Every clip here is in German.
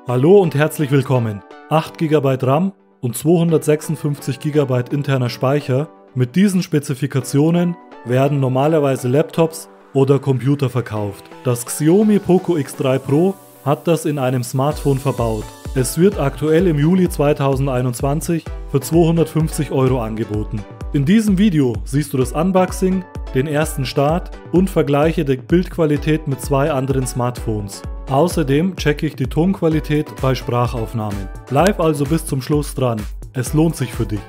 Hallo und herzlich willkommen. 8 GB RAM und 256 GB interner Speicher. Mit diesen Spezifikationen werden normalerweise Laptops oder Computer verkauft. Das Xiaomi Poco X3 Pro hat das in einem Smartphone verbaut. Es wird aktuell im Juli 2021 für 250 € angeboten. In diesem Video siehst du das Unboxing, den ersten Start und vergleiche die Bildqualität mit zwei anderen Smartphones. Außerdem checke ich die Tonqualität bei Sprachaufnahmen. Bleib also bis zum Schluss dran. Es lohnt sich für dich.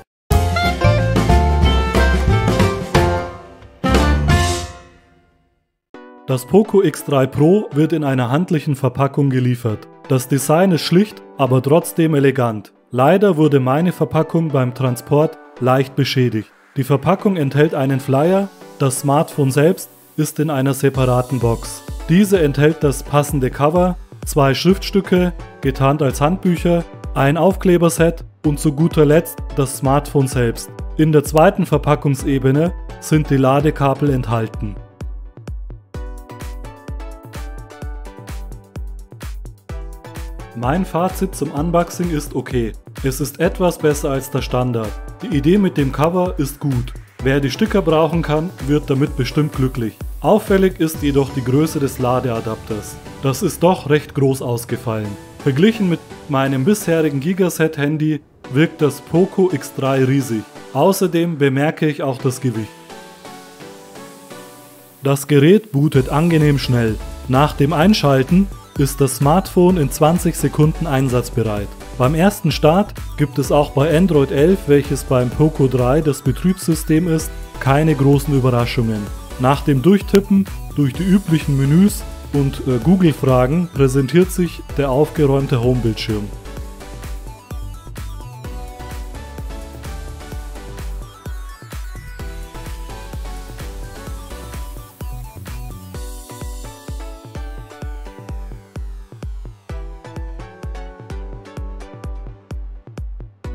Das Poco X3 Pro wird in einer handlichen Verpackung geliefert. Das Design ist schlicht, aber trotzdem elegant. Leider wurde meine Verpackung beim Transport leicht beschädigt. Die Verpackung enthält einen Flyer, das Smartphone selbst ist in einer separaten Box. Diese enthält das passende Cover, 2 Schriftstücke, getarnt als Handbücher, ein Aufkleberset und zu guter Letzt das Smartphone selbst. In der zweiten Verpackungsebene sind die Ladekabel enthalten. Mein Fazit zum Unboxing ist okay. Es ist etwas besser als der Standard. Die Idee mit dem Cover ist gut. Wer die Sticker brauchen kann, wird damit bestimmt glücklich. Auffällig ist jedoch die Größe des Ladeadapters. Das ist doch recht groß ausgefallen. Verglichen mit meinem bisherigen Gigaset-Handy wirkt das Poco X3 riesig. Außerdem bemerke ich auch das Gewicht. Das Gerät bootet angenehm schnell. Nach dem Einschalten ist das Smartphone in 20 Sekunden einsatzbereit. Beim ersten Start gibt es auch bei Android 11, welches beim Poco 3 das Betriebssystem ist, keine großen Überraschungen. Nach dem Durchtippen durch die üblichen Menüs und Google-Fragen präsentiert sich der aufgeräumte Homebildschirm.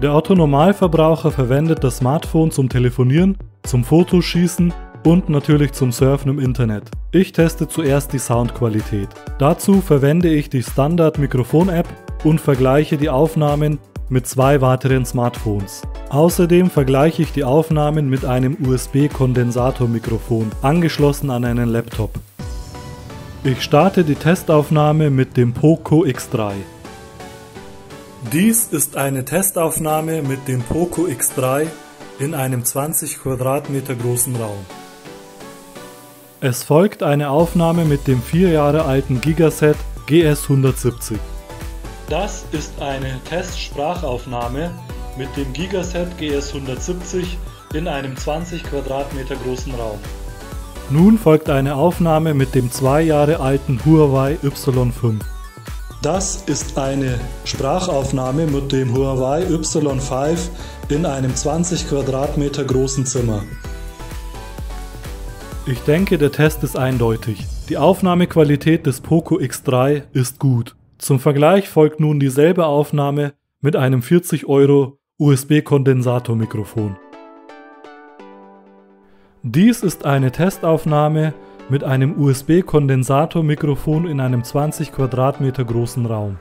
Der Otto-Normalverbraucher verwendet das Smartphone zum Telefonieren, zum Fotoschießen und natürlich zum Surfen im Internet. Ich teste zuerst die Soundqualität. Dazu verwende ich die Standard-Mikrofon-App und vergleiche die Aufnahmen mit 2 weiteren Smartphones. Außerdem vergleiche ich die Aufnahmen mit einem USB-Kondensatormikrofon, angeschlossen an einen Laptop. Ich starte die Testaufnahme mit dem Poco X3. Dies ist eine Testaufnahme mit dem Poco X3 in einem 20 Quadratmeter großen Raum. Es folgt eine Aufnahme mit dem 4 Jahre alten Gigaset GS170. Das ist eine Testsprachaufnahme mit dem Gigaset GS170 in einem 20 Quadratmeter großen Raum. Nun folgt eine Aufnahme mit dem 2 Jahre alten Huawei Y5. Das ist eine Sprachaufnahme mit dem Huawei Y5 in einem 20 Quadratmeter großen Zimmer. Ich denke, der Test ist eindeutig. Die Aufnahmequalität des Poco X3 ist gut. Zum Vergleich folgt nun dieselbe Aufnahme mit einem 40 € USB-Kondensatormikrofon. Dies ist eine Testaufnahme mit einem USB-Kondensatormikrofon in einem 20 Quadratmeter großen Raum.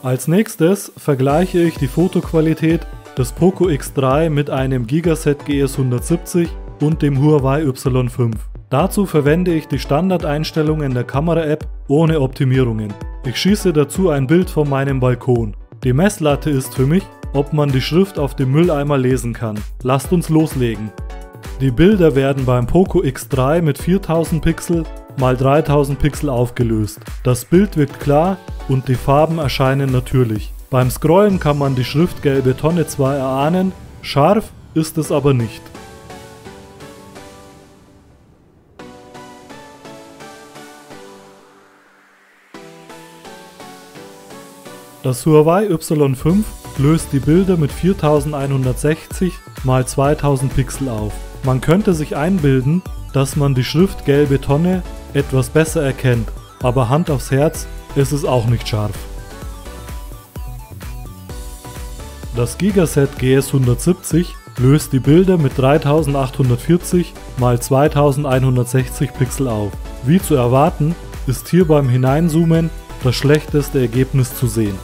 Als nächstes vergleiche ich die Fotoqualität des Poco X3 mit einem Gigaset GS170 und dem Huawei Y5. Dazu verwende ich die Standardeinstellungen der Kamera-App ohne Optimierungen. Ich schieße dazu ein Bild von meinem Balkon. Die Messlatte ist für mich, ob man die Schrift auf dem Mülleimer lesen kann. Lasst uns loslegen. Die Bilder werden beim Poco X3 mit 4000 Pixel x 3000 Pixel aufgelöst. Das Bild wirkt klar und die Farben erscheinen natürlich. Beim Scrollen kann man die Schrift gelbe Tonne zwar erahnen, scharf ist es aber nicht. Das Huawei Y5 löst die Bilder mit 4160 x 2000 Pixel auf. Man könnte sich einbilden, dass man die Schrift gelbe Tonne etwas besser erkennt, aber Hand aufs Herz, es ist auch nicht scharf. Das Gigaset GS170 löst die Bilder mit 3840 x 2160 Pixel auf. Wie zu erwarten, ist hier beim Hineinzoomen das schlechteste Ergebnis zu sehen.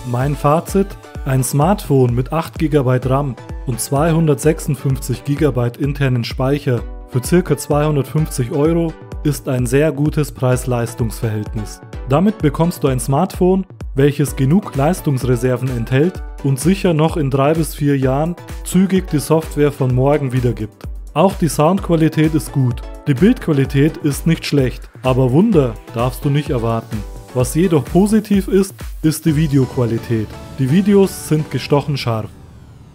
Mein Fazit: Ein Smartphone mit 8 GB RAM und 256 GB internen Speicher für ca. 250 € ist ein sehr gutes Preis-Leistungs-Verhältnis. Damit bekommst du ein Smartphone, welches genug Leistungsreserven enthält und sicher noch in 3 bis 4 Jahren zügig die Software von morgen wiedergibt. Auch die Soundqualität ist gut. Die Bildqualität ist nicht schlecht, aber Wunder darfst du nicht erwarten. Was jedoch positiv ist, ist die Videoqualität. Die Videos sind gestochen scharf.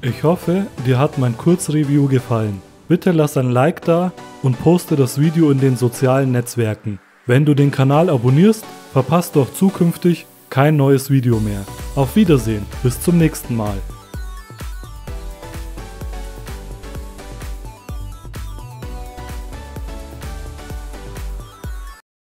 Ich hoffe, dir hat mein Kurzreview gefallen. Bitte lass ein Like da und poste das Video in den sozialen Netzwerken. Wenn du den Kanal abonnierst, verpasst du auch zukünftig kein neues Video mehr. Auf Wiedersehen, bis zum nächsten Mal.